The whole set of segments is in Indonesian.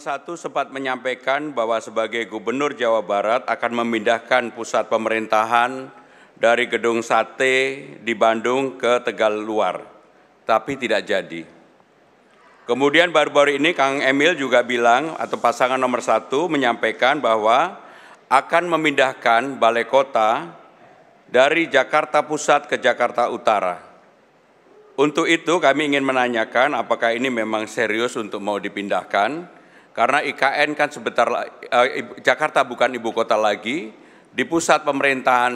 1 sempat menyampaikan bahwa sebagai Gubernur Jawa Barat akan memindahkan pusat pemerintahan dari Gedung Sate di Bandung ke Tegal Luar, tapi tidak jadi. Kemudian baru-baru ini Kang Emil juga bilang, atau pasangan nomor 1 menyampaikan bahwa akan memindahkan Balai Kota dari Jakarta Pusat ke Jakarta Utara. Untuk itu kami ingin menanyakan apakah ini memang serius untuk mau dipindahkan, karena IKN kan Jakarta bukan ibu kota lagi, di pusat pemerintahan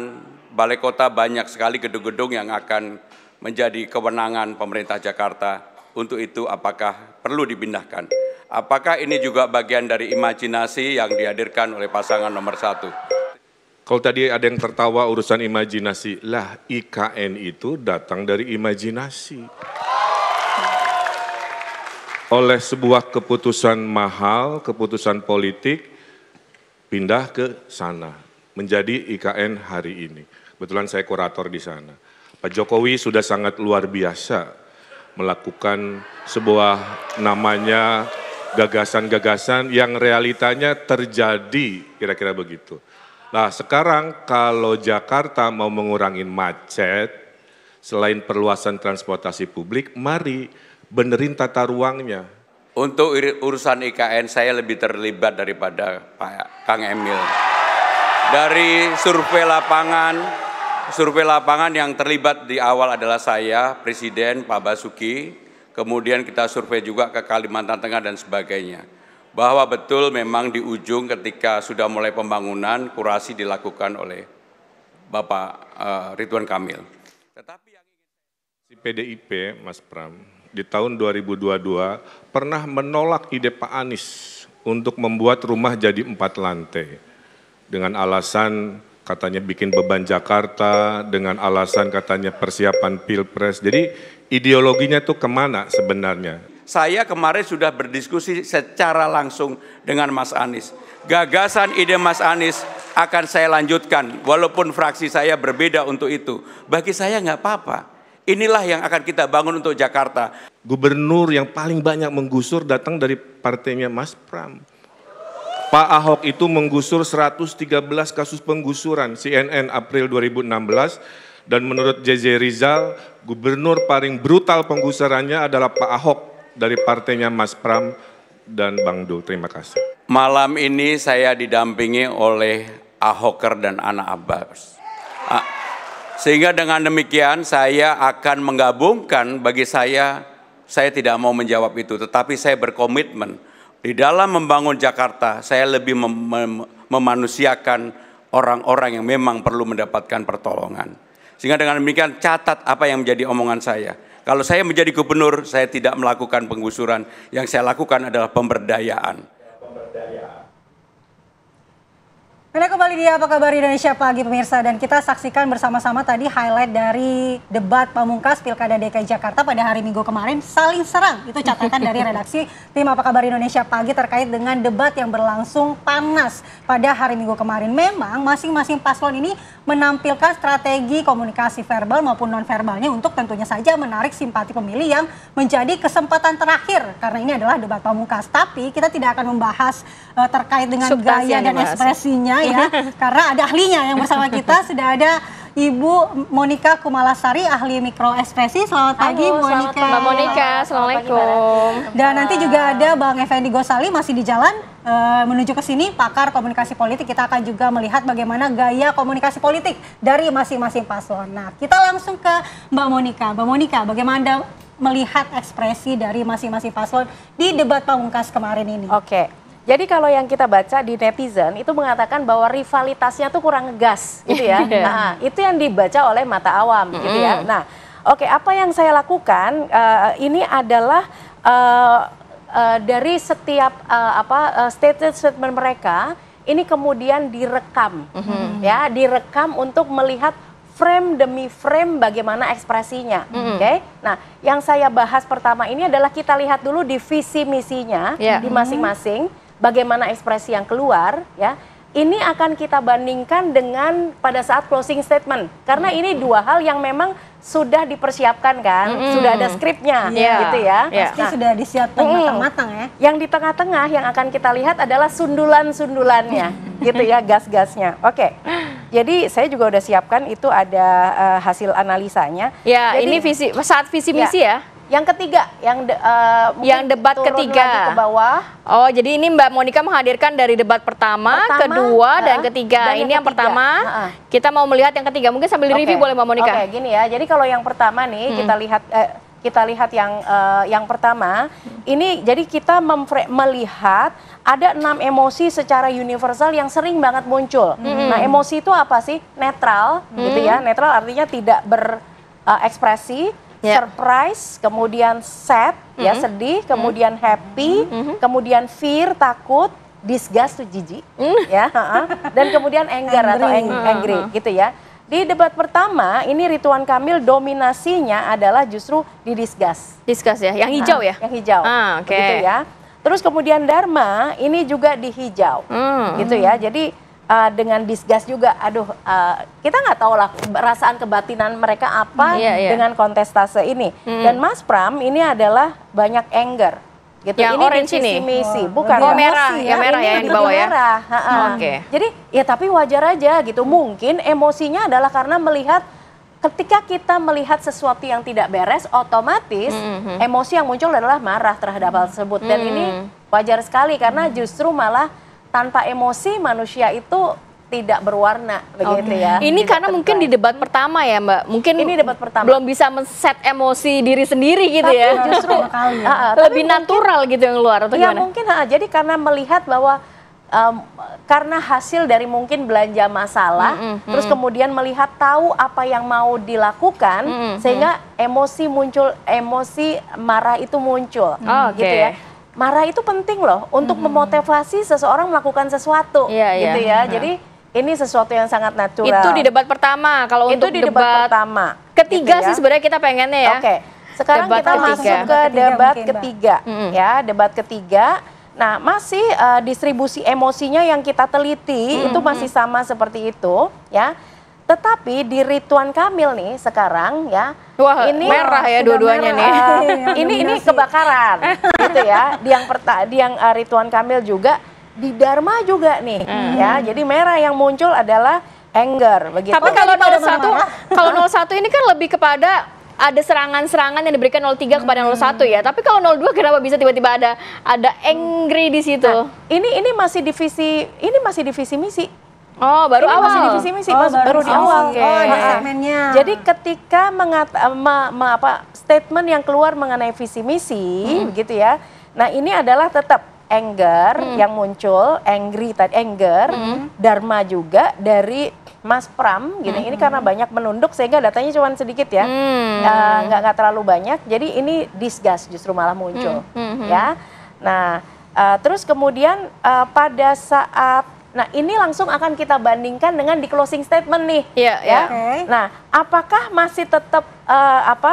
Balai Kota banyak sekali gedung-gedung yang akan menjadi kewenangan pemerintah Jakarta. Untuk itu apakah perlu dipindahkan? Apakah ini juga bagian dari imajinasi yang dihadirkan oleh pasangan nomor 1? Kalau tadi ada yang tertawa urusan imajinasi, lah IKN itu datang dari imajinasi. Oleh sebuah keputusan mahal, keputusan politik, pindah ke sana, menjadi IKN hari ini. Kebetulan saya kurator di sana. Pak Jokowi sudah sangat luar biasa melakukan sebuah namanya gagasan-gagasan yang realitanya terjadi, kira-kira begitu. Nah sekarang kalau Jakarta mau mengurangi macet, selain perluasan transportasi publik, mari benerin tata ruangnya. Untuk urusan IKN saya lebih terlibat daripada Pak Kang Emil. Dari survei lapangan yang terlibat di awal adalah saya, Presiden, Pak Basuki, kemudian kita survei juga ke Kalimantan Tengah dan sebagainya. Bahwa betul memang di ujung ketika sudah mulai pembangunan, kurasi dilakukan oleh Bapak Ridwan Kamil. Tetapi yang PDIP, Mas Pram, di tahun 2022 pernah menolak ide Pak Anies untuk membuat rumah jadi 4 lantai. Dengan alasan katanya bikin beban Jakarta, dengan alasan katanya persiapan Pilpres. Jadi ideologinya tuh kemana sebenarnya? Saya kemarin sudah berdiskusi secara langsung dengan Mas Anies. Gagasan ide Mas Anies akan saya lanjutkan, walaupun fraksi saya berbeda untuk itu. Bagi saya nggak apa-apa. Inilah yang akan kita bangun untuk Jakarta. Gubernur yang paling banyak menggusur datang dari partainya Mas Pram. Pak Ahok itu menggusur 113 kasus penggusuran, CNN April 2016, dan menurut JJ Rizal, gubernur paling brutal penggusurannya adalah Pak Ahok dari partainya Mas Pram dan Bang Dul. Terima kasih. Malam ini saya didampingi oleh Ahoker dan Ana Abbas. Sehingga dengan demikian saya akan menggabungkan, bagi saya tidak mau menjawab itu, tetapi saya berkomitmen. Di dalam membangun Jakarta, saya lebih memanusiakan orang-orang yang memang perlu mendapatkan pertolongan. Sehingga dengan demikian catat apa yang menjadi omongan saya. Kalau saya menjadi gubernur, saya tidak melakukan penggusuran. Yang saya lakukan adalah pemberdayaan. Anda kembali di Apa Kabar Indonesia Pagi pemirsa, dan kita saksikan bersama-sama tadi highlight dari debat pamungkas Pilkada DKI Jakarta pada hari Minggu kemarin. Saling serang, itu catatan dari redaksi tim Apa Kabar Indonesia Pagi terkait dengan debat yang berlangsung panas pada hari Minggu kemarin. Memang masing-masing paslon ini menampilkan strategi komunikasi verbal maupun non-verbalnya untuk tentunya saja menarik simpati pemilih yang menjadi kesempatan terakhir. Karena ini adalah debat pamungkas, tapi kita tidak akan membahas terkait dengan gaya dan ekspresinya ya, karena ada ahlinya yang bersama kita. Sudah ada Ibu Monika Kumalasari, ahli mikroekspresi. Selamat pagi, Monika. Mbak Monika, Assalamualaikum. Dan nanti juga ada Bang Effendi Gosali masih di jalan menuju ke sini, pakar komunikasi politik. Kita akan juga melihat bagaimana gaya komunikasi politik dari masing-masing paslon. Nah, kita langsung ke Mbak Monika. Mbak Monika, bagaimana Anda melihat ekspresi dari masing-masing paslon di debat pamungkas kemarin ini? Oke. Jadi kalau yang kita baca di netizen itu mengatakan bahwa rivalitasnya tuh kurang ngegas gitu ya. Nah, itu yang dibaca oleh mata awam gitu ya. Nah, oke, apa yang saya lakukan ini adalah dari setiap statement mereka ini kemudian direkam ya, direkam untuk melihat frame demi frame bagaimana ekspresinya. Oke. Nah, yang saya bahas pertama ini adalah kita lihat dulu di visi misinya di masing-masing. Bagaimana ekspresi yang keluar ya, ini akan kita bandingkan dengan pada saat closing statement, karena ini dua hal yang memang sudah dipersiapkan kan, sudah ada skripnya, gitu ya. Pasti sudah disiapkan matang-matang ya. Yang di tengah-tengah yang akan kita lihat adalah sundulan-sundulannya, gitu ya, gas-gasnya. Oke, jadi saya juga udah siapkan itu ada hasil analisanya. Ya, jadi, ini saat visi misi ya. Yang ketiga, yang debat turun ketiga lagi ke bawah. Oh, jadi ini Mbak Monica menghadirkan dari debat pertama, kedua, dan ketiga. Dan ini yang ketiga. pertama. Kita mau melihat yang ketiga. Mungkin sambil review boleh Mbak Monica. Oke, gini ya. Jadi kalau yang pertama nih kita lihat yang pertama. Ini jadi kita melihat ada 6 emosi secara universal yang sering banget muncul. Nah, emosi itu apa sih? Netral, gitu ya. Netral artinya tidak berekspresi. Surprise, kemudian sad, ya sedih, kemudian happy, kemudian fear, takut, disgust tuh jijik, ya, dan kemudian anger atau angry, gitu ya. Di debat pertama, ini Ridwan Kamil dominasinya adalah justru di disgust. Discuss ya, yang hijau ya? Yang hijau, begitu ya. Terus kemudian Dharma ini juga di hijau, gitu ya. Jadi dengan disgust juga, kita nggak tahu lah perasaan kebatinan mereka apa dengan kontestase ini. Dan Mas Pram ini adalah banyak anger, gitu. Yang ini orange ini, bukan merah, ya merah ya yang di bawah ya. Jadi ya tapi wajar aja gitu. Mungkin emosinya adalah karena melihat ketika kita melihat sesuatu yang tidak beres, otomatis emosi yang muncul adalah marah terhadap hal tersebut. Dan ini wajar sekali karena justru malah tanpa emosi manusia itu tidak berwarna, begitu ya. Ini karena mungkin di debat pertama ya Mbak, mungkin ini debat pertama belum bisa men-set emosi diri sendiri gitu ya. Justru lebih natural gitu yang keluar atau ya gimana? mungkin jadi karena melihat bahwa karena hasil dari mungkin belanja masalah, terus kemudian melihat tahu apa yang mau dilakukan, sehingga emosi marah itu muncul, gitu ya. Marah itu penting loh untuk memotivasi seseorang melakukan sesuatu, gitu ya. Jadi ini sesuatu yang sangat natural. Itu di debat pertama. Kalau itu untuk di debat pertama. Ketiga gitu sih sebenarnya kita pengennya ya. Oke. Sekarang Debat kita ketiga. masuk ke debat ketiga, ya, debat ketiga. Nah, masih distribusi emosinya yang kita teliti itu masih sama seperti itu, ya. Tetapi di Ridwan Kamil nih sekarang ya, ini merah ya dua-duanya nih. Ini kebakaran, gitu ya. Di yang Ridwan Kamil juga, di Dharma juga nih, ya. Jadi merah yang muncul adalah anger, begitu. Tapi kalau 01 ini kan lebih kepada ada serangan-serangan yang diberikan 03 kepada 01 ya. Tapi kalau 02 kenapa bisa tiba-tiba ada angry di situ? Nah, ini masih divisi misi. Oh, baru awal. Masih divisi misi, baru di awal. Di segmennya. Jadi ketika statement yang keluar mengenai visi misi, begitu ya. Nah, ini adalah tetap anger yang muncul, anger, Dharma juga dari Mas Pram, gini. Ini karena banyak menunduk sehingga datanya cuma sedikit ya, nggak terlalu banyak. Jadi ini disgust justru malah muncul, ya. Nah, terus kemudian pada saat ini langsung akan kita bandingkan dengan di closing statement nih, ya. Nah, apakah masih tetap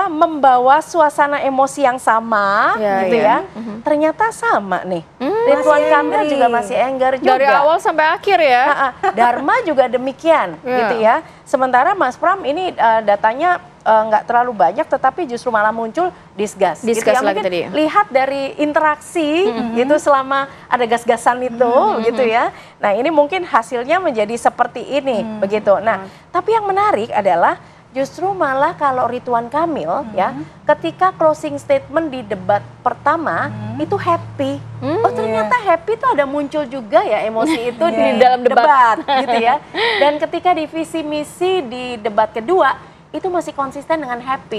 membawa suasana emosi yang sama, gitu ya? Ternyata sama nih. Ridwan Kamil juga masih anger juga. Dari awal sampai akhir ya. Dharma juga demikian, gitu ya. Sementara Mas Pram ini datanya nggak terlalu banyak, tetapi justru malah muncul disgust. Gitu ya. Mungkin tadi. Lihat dari interaksi gitu selama ada gas-gasan itu, gitu ya. Nah, ini mungkin hasilnya menjadi seperti ini, begitu. Nah, tapi yang menarik adalah justru malah kalau Ridwan Kamil ya, ketika closing statement di debat pertama itu happy. Oh, ternyata happy itu ada muncul juga ya emosi itu di dalam debat, gitu ya. Dan ketika di visi misi di debat kedua itu masih konsisten dengan happy.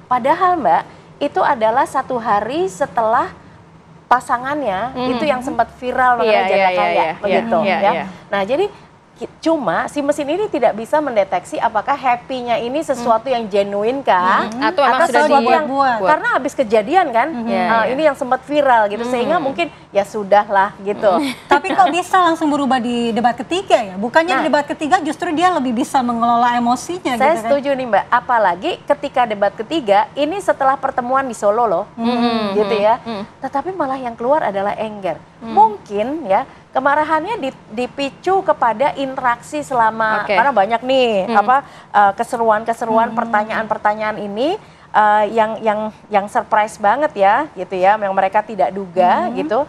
Padahal Mbak, itu adalah 1 hari setelah pasangannya itu yang sempat viral mengenai janda kaya, begitu ya. Nah, jadi cuma si mesin ini tidak bisa mendeteksi apakah happy-nya ini sesuatu yang genuine kah atau memang sudah sesuatu yang dibuat. karena habis kejadian kan, ini yang sempat viral gitu, sehingga mungkin ya sudahlah gitu. Tapi kok bisa langsung berubah di debat ketiga ya? Bukannya di debat ketiga justru dia lebih bisa mengelola emosinya. Saya gitu kan? setuju nih Mbak, apalagi ketika debat ketiga ini setelah pertemuan di Solo loh, gitu ya. Tetapi malah yang keluar adalah anger. Mungkin ya kemarahannya dipicu kepada interaksi selama Oke. karena banyak nih keseruan-keseruan pertanyaan-pertanyaan ini yang surprise banget ya gitu ya, yang mereka tidak duga gitu.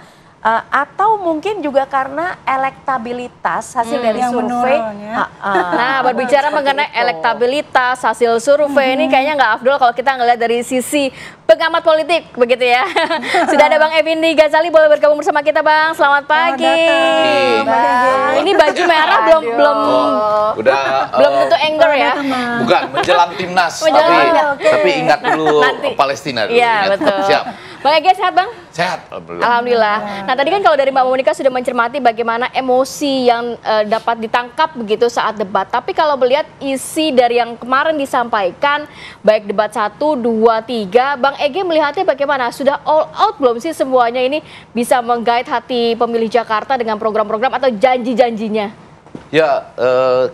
Atau mungkin juga karena elektabilitas hasil dari yang survei. menurun, ya. Nah, berbicara mengenai elektabilitas hasil survei ini kayaknya nggak afdol kalau kita ngelihat dari sisi pengamat politik begitu ya. Sudah ada Bang Effendi Ghazali, boleh bergabung bersama kita Bang. Selamat pagi. datang, Bang Ege. Ini baju merah Udah belum tentu anger ya. bukan menjelang timnas, Menjelang tapi ingat dulu Nanti. Palestina dulu. Iya, ingat. betul. Siap. Bang Ege sehat Bang? Sehat. Alhamdulillah. Alhamdulillah. Nah tadi kan kalau dari Mbak Monika sudah mencermati bagaimana emosi yang dapat ditangkap begitu saat debat. Tapi kalau melihat isi dari yang kemarin disampaikan, baik debat 1, 2, 3, Bang Ege melihatnya bagaimana? Sudah all out belum sih semuanya ini bisa menggait hati pemilih Jakarta dengan program-program atau janji-janjinya? Ya,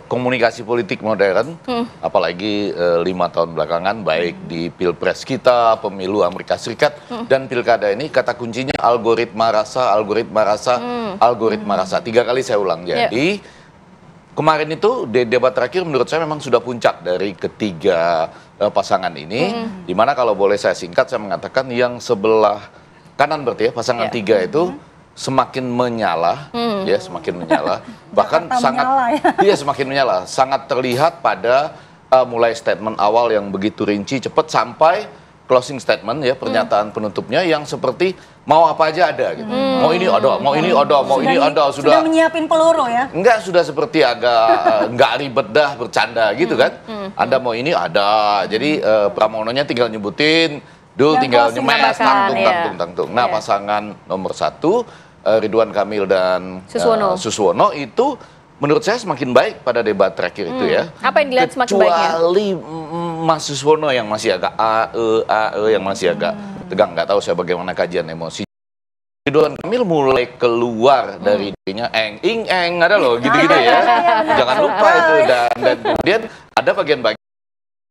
komunikasi politik modern, apalagi 5 tahun belakangan, baik di Pilpres kita, pemilu Amerika Serikat, dan pilkada ini, kata kuncinya algoritma rasa, algoritma rasa, algoritma rasa. 3 kali saya ulang. Jadi, kemarin itu di debat terakhir menurut saya memang sudah puncak dari ketiga pasangan ini, dimana kalau boleh saya singkat, saya mengatakan yang sebelah kanan berarti ya, pasangan 3 itu, semakin menyala, ya semakin menyala, bahkan Jakarta sangat, menyala, ya. iya semakin menyala, sangat terlihat pada mulai statement awal yang begitu rinci, cepat sampai closing statement ya pernyataan penutupnya yang seperti mau apa aja ada, gitu. Mau ini ada, mau ini ada, mau ini ada, Sudah menyiapin peluru ya. Enggak, sudah seperti agak nggak ribet dah bercanda gitu kan. Anda mau ini ada, jadi Pramononya tinggal nyebutin. Dul Yang tinggal closing nyemes, tambahkan, tangtung, ya. tangtung, tangtung. Nah, pasangan nomor 1, Ridwan Kamil dan Suswono itu menurut saya semakin baik pada debat terakhir itu ya. Apa yang dilihat semakin baiknya? Kecuali Mas Suswono yang masih agak yang masih agak tegang. Nggak tahu saya bagaimana kajian emosi. Ridwan Kamil mulai keluar dari dirinya ing ada loh gitu-gitu ya. Jangan lupa itu dan kemudian ada bagian-bagian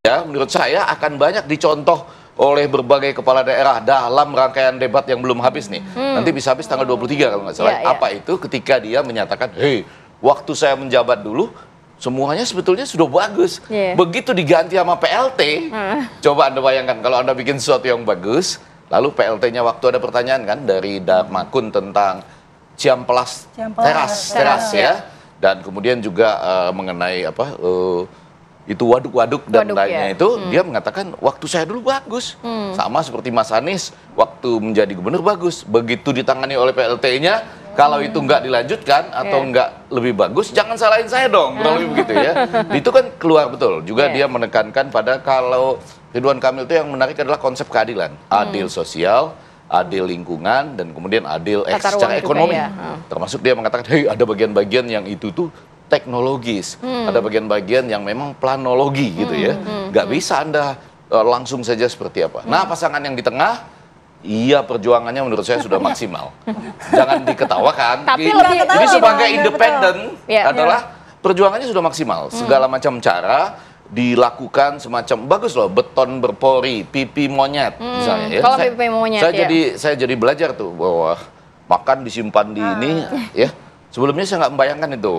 ya menurut saya akan banyak dicontoh oleh berbagai kepala daerah dalam rangkaian debat yang belum habis nih. Nanti bisa habis tanggal 23 kalau nggak salah. Apa itu ketika dia menyatakan, "Hei, waktu saya menjabat dulu semuanya sebetulnya sudah bagus. Begitu diganti sama PLT, coba Anda bayangkan kalau Anda bikin sesuatu yang bagus, lalu PLT-nya waktu ada pertanyaan kan dari Darmakun tentang Ciamplas teras ya. Dan kemudian juga mengenai apa itu waduk-waduk dan lainnya itu dia mengatakan waktu saya dulu bagus. Sama seperti Mas Anies waktu menjadi gubernur bagus. Begitu ditangani oleh PLT-nya kalau itu nggak dilanjutkan atau nggak lebih bagus, jangan salahin saya dong, kurang lebih begitu ya. Itu kan keluar betul. Juga dia menekankan pada kalau Ridwan Kamil itu yang menarik adalah konsep keadilan. Adil sosial, adil lingkungan, dan kemudian adil secara ekonomi. Termasuk dia mengatakan, hei ada bagian-bagian yang itu tuh teknologis, ada bagian-bagian yang memang planologi gitu ya. Nggak bisa Anda langsung saja seperti apa. Nah pasangan yang di tengah, iya perjuangannya menurut saya sudah maksimal. Jangan diketawakan. Tapi Ini sebagai independen Ya. adalah perjuangannya sudah maksimal. Segala macam cara dilakukan semacam bagus loh, beton berpori, pipi monyet misalnya ya. Kalau pipi monyet, Saya jadi belajar tuh bahwa makan disimpan di ini ya. Sebelumnya saya nggak membayangkan itu.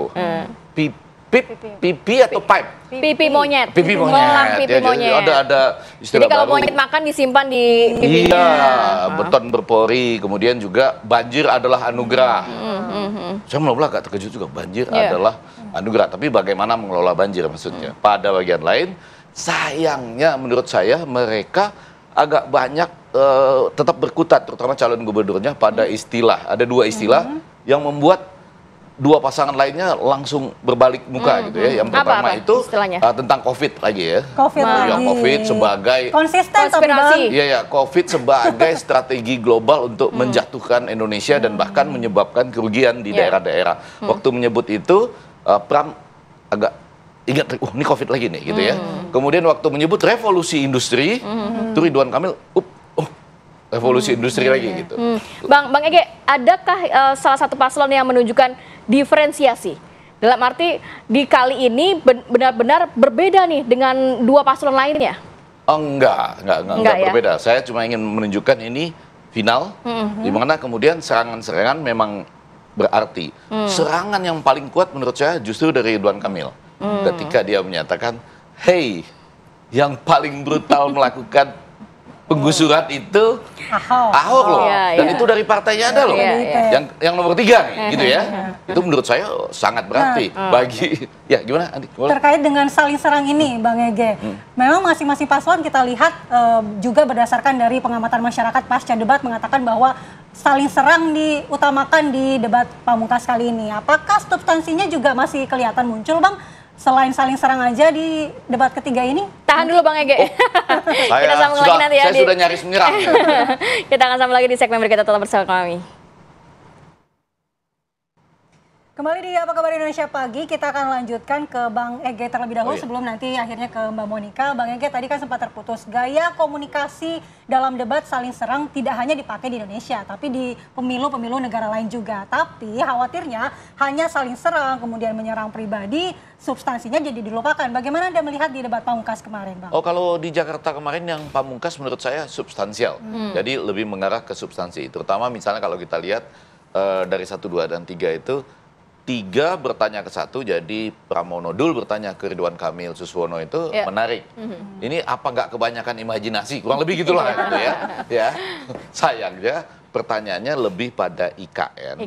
Pipi atau pipe? Pipi monyet. Pipi monyet. Melang pipi Ya, monyet. ada istilah Jadi kalau baru. monyet makan disimpan di pipinya. Iya, beton berpori, kemudian juga banjir adalah anugerah. Saya mula-mula agak terkejut juga, banjir adalah anugerah. Tapi bagaimana mengelola banjir maksudnya? Pada bagian lain, sayangnya menurut saya mereka agak banyak tetap berkutat, terutama calon gubernurnya pada istilah. Ada 2 istilah yang membuat 2 pasangan lainnya langsung berbalik muka gitu ya. Yang pertama itu tentang COVID lagi ya. COVID sebagai konsisten konspirasi. Iya ya, COVID sebagai strategi global untuk menjatuhkan Indonesia dan bahkan menyebabkan kerugian di daerah-daerah. Waktu menyebut itu Pram agak ingat, ini COVID lagi nih gitu ya. Kemudian waktu menyebut revolusi industri, itu Ridwan Kamil, revolusi industri lagi gitu. Bang Ege, adakah salah satu paslon yang menunjukkan diferensiasi? Dalam arti di kali ini benar-benar berbeda nih dengan 2 paslon lainnya? Oh, enggak ya? berbeda. Saya cuma ingin menunjukkan ini final, di mana kemudian serangan-serangan memang berarti. Serangan yang paling kuat menurut saya justru dari Ridwan Kamil. Ketika dia menyatakan, hey, yang paling brutal melakukan penggusuran itu Ahok loh. Dan itu dari partainya ada loh. Yang nomor 3 nih, gitu ya. Itu menurut saya sangat berarti bagi, ya gimana Andi? Terkait dengan saling serang ini Bang Ege, memang masing-masing paslon kita lihat juga berdasarkan dari pengamatan masyarakat pasca debat mengatakan bahwa saling serang diutamakan di debat pamungkas kali ini. Apakah substansinya juga masih kelihatan muncul Bang? Selain saling serang aja di debat ketiga ini? Tahan dulu Bang Ege. Kita sambung lagi nanti ya. Saya sudah nyaris menyerang. Kita akan sambung lagi di segmen berikutnya, tetap bersama kami. Kembali di Apa Kabar Indonesia Pagi, kita akan lanjutkan ke Bang Ege terlebih dahulu sebelum nanti akhirnya ke Mbak Monica. Bang Ege tadi kan sempat terputus, gaya komunikasi dalam debat saling serang tidak hanya dipakai di Indonesia, tapi di pemilu-pemilu negara lain juga. Tapi khawatirnya hanya saling serang, kemudian menyerang pribadi, substansinya jadi dilupakan. Bagaimana Anda melihat di debat pamungkas kemarin, Bang? Oh, kalau di Jakarta kemarin yang pamungkas menurut saya substansial. Jadi lebih mengarah ke substansi. Terutama misalnya kalau kita lihat dari 1, 2, dan 3 itu, 3 bertanya ke 1, jadi Pramono Dul bertanya ke Ridwan Kamil Suswono itu menarik. Ini apa nggak kebanyakan imajinasi? Kurang lebih gitulah gitu ya. Ya, sayangnya pertanyaannya lebih pada IKN.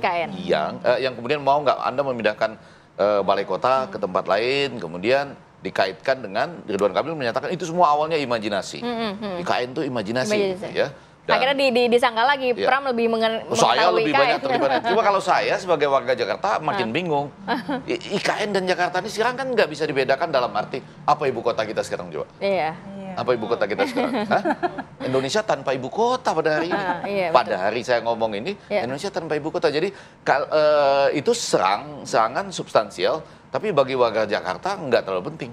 Yang kemudian mau nggak Anda memindahkan balai kota ke tempat lain, kemudian dikaitkan dengan Ridwan Kamil menyatakan itu semua awalnya imajinasi. IKN itu imajinasi. Gitu ya. Dan, akhirnya disangka lagi, Pram lebih mengetahui saya lebih IKN. banyak terlibat. Cuma kalau saya sebagai warga Jakarta makin bingung. IKN dan Jakarta ini sekarang kan nggak bisa dibedakan dalam arti apa ibu kota kita sekarang coba? Iya. Apa ibu kota kita sekarang? Indonesia tanpa ibu kota pada hari ini. Pada hari saya ngomong ini, Indonesia tanpa ibu kota. Jadi itu serangan substansial, tapi bagi warga Jakarta nggak terlalu penting.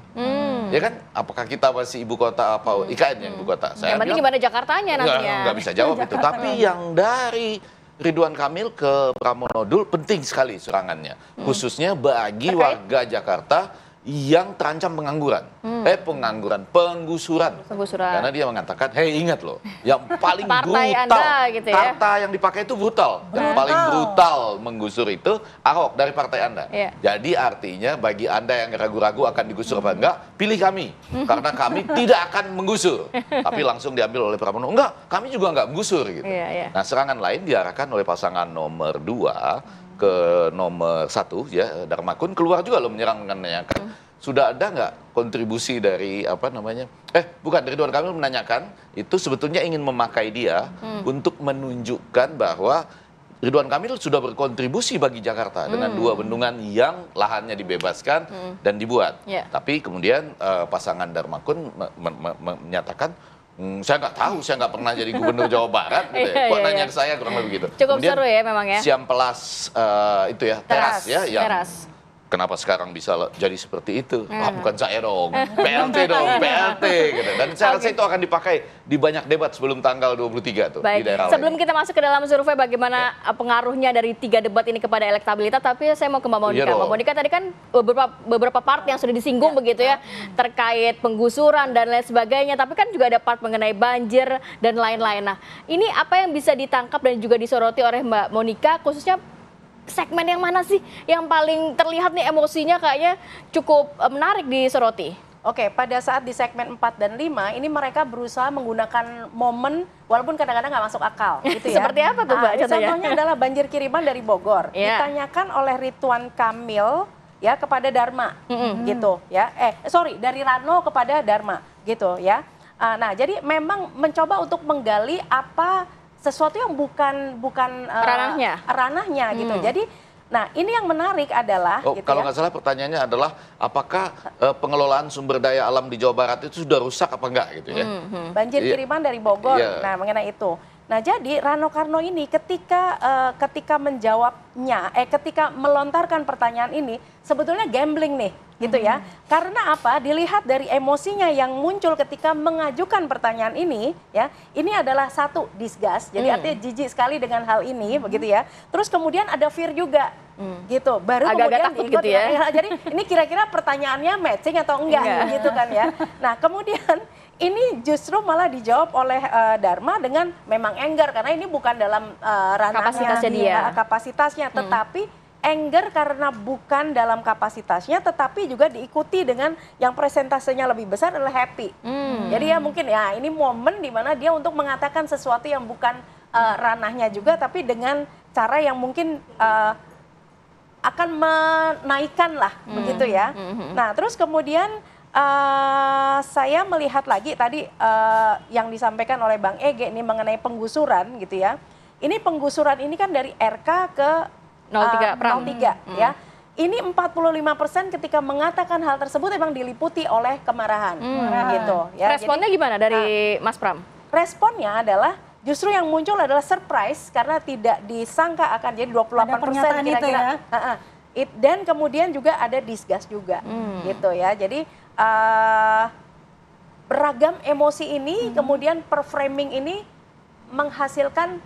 Ya kan, apakah kita masih ibu kota apa IKN yang ibu kota? Yang penting gimana Jakartanya nantinya. Nggak bisa jawab itu. Tapi yang dari Ridwan Kamil ke Pramono Dul penting sekali serangannya. Khususnya bagi warga Jakarta yang terancam pengangguran. Penggusuran. Karena dia mengatakan, hey ingat loh, yang paling brutal, gitu ya? kata yang dipakai itu brutal. Yang paling brutal menggusur itu Ahok dari partai Anda. Jadi artinya bagi Anda yang ragu-ragu akan digusur apa enggak, pilih kami. Karena kami tidak akan menggusur. Tapi langsung diambil oleh Pramono, enggak, kami juga enggak menggusur. Gitu. Nah serangan lain diarahkan oleh pasangan nomor 2 ke nomor 1 ya, Darmakun keluar juga loh menyerang dengan menanyakan sudah ada nggak kontribusi dari Ridwan Kamil menanyakan itu sebetulnya ingin memakai dia untuk menunjukkan bahwa Ridwan Kamil sudah berkontribusi bagi Jakarta dengan 2 bendungan yang lahannya dibebaskan dan dibuat. Tapi kemudian pasangan Darmakun menyatakan saya nggak tahu, saya nggak pernah jadi gubernur Jawa Barat, gitu ya. Kok nanya ke saya kurang lebih gitu. Cukup kemudian, seru ya memang ya. Ciampelas itu ya, teras ya, yang kenapa sekarang bisa jadi seperti itu? Bukan saya dong, PLT dong, PLT. Gitu. Dan saya rasa itu akan dipakai di banyak debat sebelum tanggal 23 tuh di daerah sebelum lain. kita masuk ke dalam survei bagaimana pengaruhnya dari 3 debat ini kepada elektabilitas, tapi saya mau ke Mbak Monica. Mbak Monica tadi kan beberapa part yang sudah disinggung begitu ya, terkait penggusuran dan lain sebagainya, tapi kan juga ada part mengenai banjir dan lain-lain. Nah, ini apa yang bisa ditangkap dan juga disoroti oleh Mbak Monica, khususnya segmen yang mana sih yang paling terlihat nih emosinya kayaknya cukup menarik disoroti? Oke, pada saat di segmen 4 dan 5 ini mereka berusaha menggunakan momen walaupun kadang-kadang nggak masuk akal gitu ya. Seperti apa tuh Mbak contohnya? Contohnya adalah banjir kiriman dari Bogor. Ditanyakan oleh Ridwan Kamil ya kepada Dharma gitu ya. Dari Rano kepada Dharma gitu ya. Nah, jadi memang mencoba untuk menggali apa sesuatu yang bukan ranahnya gitu. Jadi, nah ini yang menarik adalah gitu kalau nggak salah pertanyaannya adalah apakah pengelolaan sumber daya alam di Jawa Barat itu sudah rusak apa enggak gitu ya? Banjir kiriman dari Bogor. Nah, mengenai itu. Nah, jadi Rano Karno ini ketika menjawabnya, ketika melontarkan pertanyaan ini sebetulnya gambling nih, gitu ya. Karena apa? Dilihat dari emosinya yang muncul ketika mengajukan pertanyaan ini, ya. Ini adalah satu disgust, jadi artinya jijik sekali dengan hal ini, begitu ya. Terus kemudian ada fear juga, gitu. Baru agak-agak kemudian takut gitu ya. Jadi ini kira-kira pertanyaannya matching atau enggak, gitu kan ya. Nah, kemudian ini justru malah dijawab oleh Dharma dengan memang enggar karena ini bukan dalam ranahnya kapasitasnya dia. Kapasitasnya seterusnya. Tetapi anger karena bukan dalam kapasitasnya, tetapi juga diikuti dengan yang presentasenya lebih besar adalah happy. Jadi ya mungkin ya ini momen di mana dia untuk mengatakan sesuatu yang bukan ranahnya juga, tapi dengan cara yang mungkin akan menaikkan lah, begitu ya. Nah terus kemudian saya melihat lagi tadi yang disampaikan oleh Bang Ege ini mengenai penggusuran gitu ya. Ini penggusuran ini kan dari RK ke 03 Pram. 03 ya. Ini 45% ketika mengatakan hal tersebut memang diliputi oleh kemarahan. Gitu ya. Responnya gimana dari Mas Pram? Responnya adalah justru yang muncul adalah surprise karena tidak disangka akan jadi 28% kira-kira. Dan kemudian juga ada disgust juga gitu ya. Jadi beragam emosi ini kemudian perframing ini menghasilkan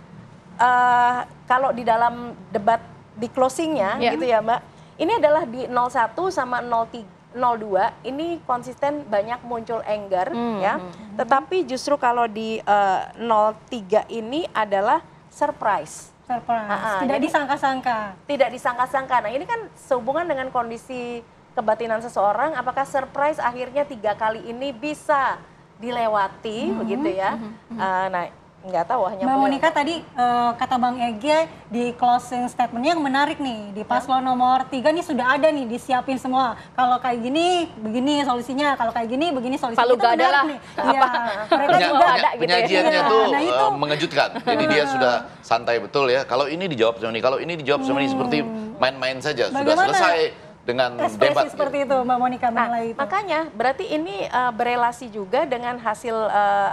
kalau di dalam debat di closingnya gitu ya Mbak, ini adalah di 01 sama 03, 02 ini konsisten banyak muncul anger ya, tetapi justru kalau di 03 ini adalah surprise. Tidak disangka-sangka. Tidak disangka-sangka. Nah ini kan sehubungan dengan kondisi kebatinan seseorang, apakah surprise akhirnya 3 kali ini bisa dilewati begitu ya. Nah nggak tahu hanya Mbak Monica tadi kata Bang Ege di closing statementnya yang menarik nih, di paslon nomor 3 nih sudah ada nih disiapin semua, kalau kayak gini begini solusinya, kalau kayak gini begini solusinya. Palu gak ada lah Iya, mereka juga ada gitu ya. Penyajiannya tuh Nah, itu mengejutkan, jadi dia sudah santai betul ya, kalau ini dijawab sama ini, kalau ini dijawab sama ini, seperti main-main saja. Sudah Bagaimana selesai dengan ekspresi debat seperti gitu. itu Mbak Monica menilai itu. Makanya berarti ini berelasi juga dengan hasil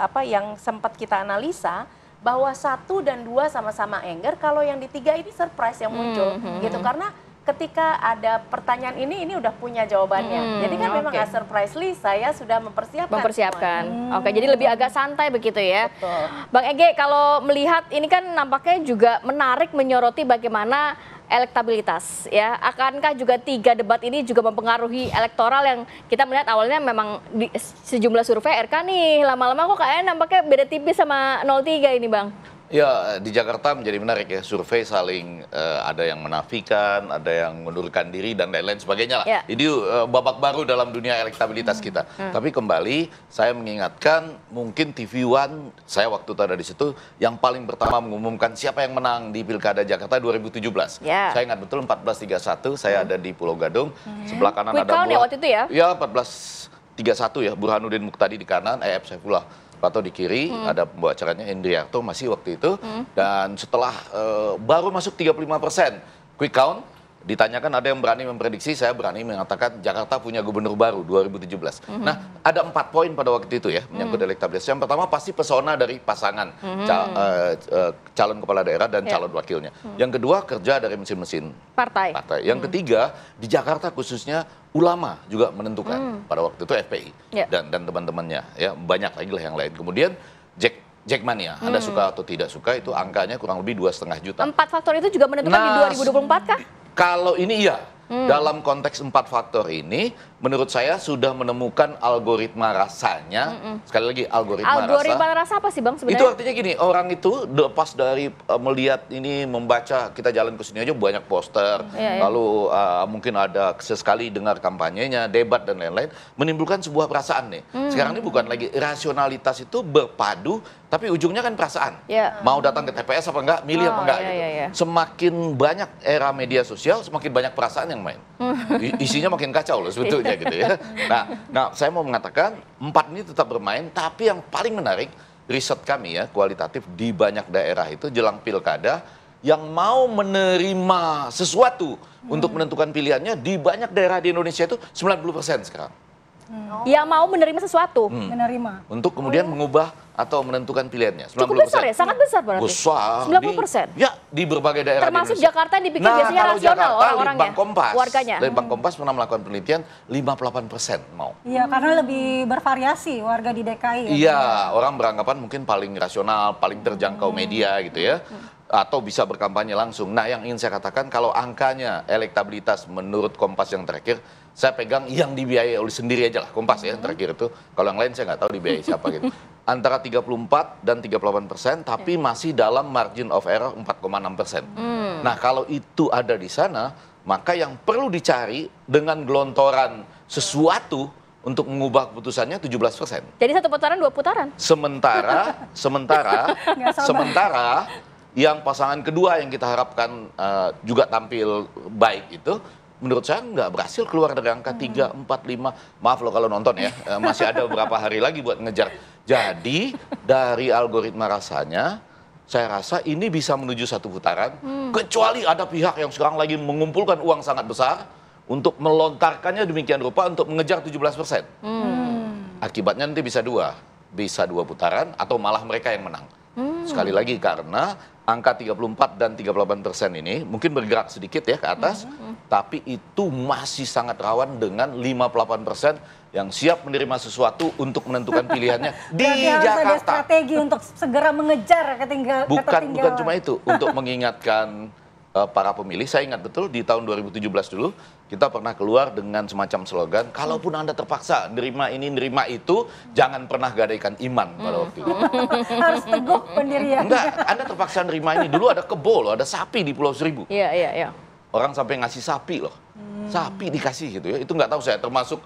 apa yang sempat kita analisa, bahwa 1 dan 2 sama-sama anger, kalau yang di 3 ini surprise yang muncul gitu, karena ketika ada pertanyaan ini udah punya jawabannya. Jadi kan memang surprisely saya sudah mempersiapkan. Oke, jadi lebih agak santai begitu ya. Betul. Bang Ege, kalau melihat ini kan nampaknya juga menarik menyoroti bagaimana elektabilitas ya. Akankah juga 3 debat ini juga mempengaruhi elektoral yang kita melihat awalnya memang di sejumlah survei RK nih lama-lama kok kayaknya nampaknya beda tipis sama 03 ini Bang. Ya, di Jakarta menjadi menarik ya, survei saling ada yang menafikan, ada yang mengundurkan diri dan lain-lain sebagainya lah. Ya. Ini babak baru dalam dunia elektabilitas kita. Tapi kembali saya mengingatkan, mungkin TV One, saya waktu itu ada di situ, yang paling pertama mengumumkan siapa yang menang di Pilkada Jakarta 2017. Ya. Saya ingat betul 1431, saya ada di Pulau Gadung, sebelah kanan Quick ada count ya waktu itu ya? Ya, 1431 ya, Burhanuddin Muqtadi di kanan, EF Saifullah Prato di kiri, ada pembawa acaranya Indriarto masih waktu itu, dan setelah baru masuk 35%, quick count, ditanyakan ada yang berani memprediksi, saya berani mengatakan Jakarta punya gubernur baru 2017. Nah, ada 4 poin pada waktu itu ya, menyangkut elektabilitas. Yang pertama pasti pesona dari pasangan calon kepala daerah dan calon wakilnya. Yang kedua kerja dari mesin-mesin Partai. Yang ketiga, di Jakarta khususnya ulama juga menentukan pada waktu itu FPI dan teman-temannya ya, banyak lagi lah yang lain. Kemudian Jackmania, Anda suka atau tidak suka, itu angkanya kurang lebih 2,5 juta. 4 faktor itu juga menentukan di 2024 kah? Kalau ini iya, dalam konteks 4 faktor ini, menurut saya sudah menemukan algoritma rasanya. Sekali lagi, Algoritma rasa apa sih Bang sebenarnya? Itu artinya gini, orang itu lepas dari melihat ini, membaca, kita jalan ke sini aja banyak poster, lalu mungkin ada sesekali dengar kampanyenya, debat dan lain-lain, menimbulkan sebuah perasaan nih. Sekarang ini bukan lagi rasionalitas itu berpadu, tapi ujungnya kan perasaan. Mau datang ke TPS apa enggak, milih apa enggak gitu. Semakin banyak era media sosial, semakin banyak perasaan yang main. Isinya makin kacau loh sebetulnya gitu ya. Nah, saya mau mengatakan 4 ini tetap bermain, tapi yang paling menarik riset kami ya, kualitatif di banyak daerah itu jelang pilkada, yang mau menerima sesuatu untuk menentukan pilihannya di banyak daerah di Indonesia itu 90% sekarang. Yang mau menerima sesuatu. Menerima. Untuk kemudian mengubah atau menentukan pilihannya. 90%. Cukup besar ya, sangat besar berarti. Besar. 90%. Di berbagai daerah Termasuk di Indonesia. Jakarta yang dipikir biasanya kalau rasional Jakarta, orang-orangnya, Litbang Kompas, warganya. Litbang Kompas pernah melakukan penelitian 58% mau. Iya, karena lebih bervariasi warga di DKI. Iya, orang beranggapan mungkin paling rasional, paling terjangkau media gitu ya. Atau bisa berkampanye langsung. Nah, yang ingin saya katakan, kalau angkanya elektabilitas menurut Kompas yang terakhir, saya pegang yang dibiayai oleh sendiri aja lah, Kompas ya, terakhir itu. Kalau yang lain saya nggak tahu dibiayai siapa gitu. antara 34 dan 38%, tapi masih dalam margin of error 4,6%. Nah, kalau itu ada di sana, maka yang perlu dicari dengan gelontoran sesuatu untuk mengubah keputusannya 17%. Jadi 1 putaran 2 putaran. Sementara yang pasangan kedua yang kita harapkan juga tampil baik itu, menurut saya nggak berhasil keluar dari angka 3, 4, 5. Maaf loh kalau nonton ya, masih ada beberapa hari lagi buat ngejar. Jadi dari algoritma rasanya, saya rasa ini bisa menuju 1 putaran, kecuali ada pihak yang sekarang lagi mengumpulkan uang sangat besar untuk melontarkannya demikian rupa untuk mengejar 17%. Akibatnya nanti bisa 2 putaran atau malah mereka yang menang. Sekali lagi karena angka 34 dan 38% ini mungkin bergerak sedikit ya ke atas, tapi itu masih sangat rawan dengan 58% yang siap menerima sesuatu untuk menentukan pilihannya di Berarti harus Jakarta. ada strategi untuk segera mengejar ketertinggalan. Bukan cuma itu, untuk mengingatkan para pemilih. Saya ingat betul di tahun 2017 dulu kita pernah keluar dengan semacam slogan, kalaupun Anda terpaksa nerima ini, nerima itu, jangan pernah gadaikan iman pada waktu itu. Harus teguh pendirian. Enggak, Anda terpaksa nerima ini. Dulu ada kebo loh, ada sapi di Pulau Seribu. Iya. Orang sampai ngasih sapi loh. Sapi dikasih gitu ya. Itu nggak tahu saya termasuk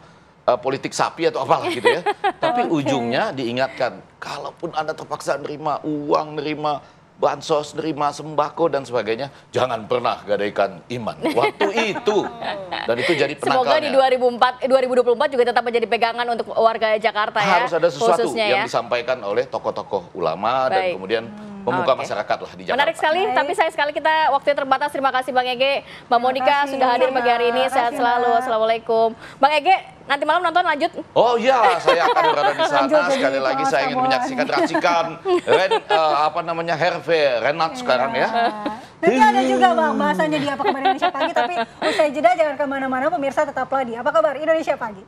politik sapi atau apalah gitu ya. Tapi ujungnya diingatkan, kalaupun Anda terpaksa nerima uang, nerima bansos, nerima sembako dan sebagainya, jangan pernah gadaikan iman. Waktu itu. Dan itu jadi Semoga di penakalnya. 2024 juga tetap menjadi pegangan untuk warga Jakarta ya. Harus ada sesuatu khususnya yang ya. disampaikan oleh tokoh-tokoh ulama dan Baik. kemudian pemuka Oke. masyarakat lah di Jakarta. Menarik sekali, tapi sayang sekali kita waktunya terbatas. Terima kasih Bang Ege, Mbak Monica kasih. sudah hadir pagi hari ini. Terima Sehat kasih, selalu. Mbak. Assalamualaikum. Bang Ege, nanti malam nonton lanjut. Oh iya, saya akan berada di sana. Lanjut jadi Sekali lagi saya ingin pengawas menyaksikan racikan Herve Renat sekarang ya. Nanti ada juga Bang bahasanya di Apa Kabar Indonesia Pagi, tapi usai jeda jangan kemana-mana, pemirsa tetaplah di Apa Kabar Indonesia Pagi.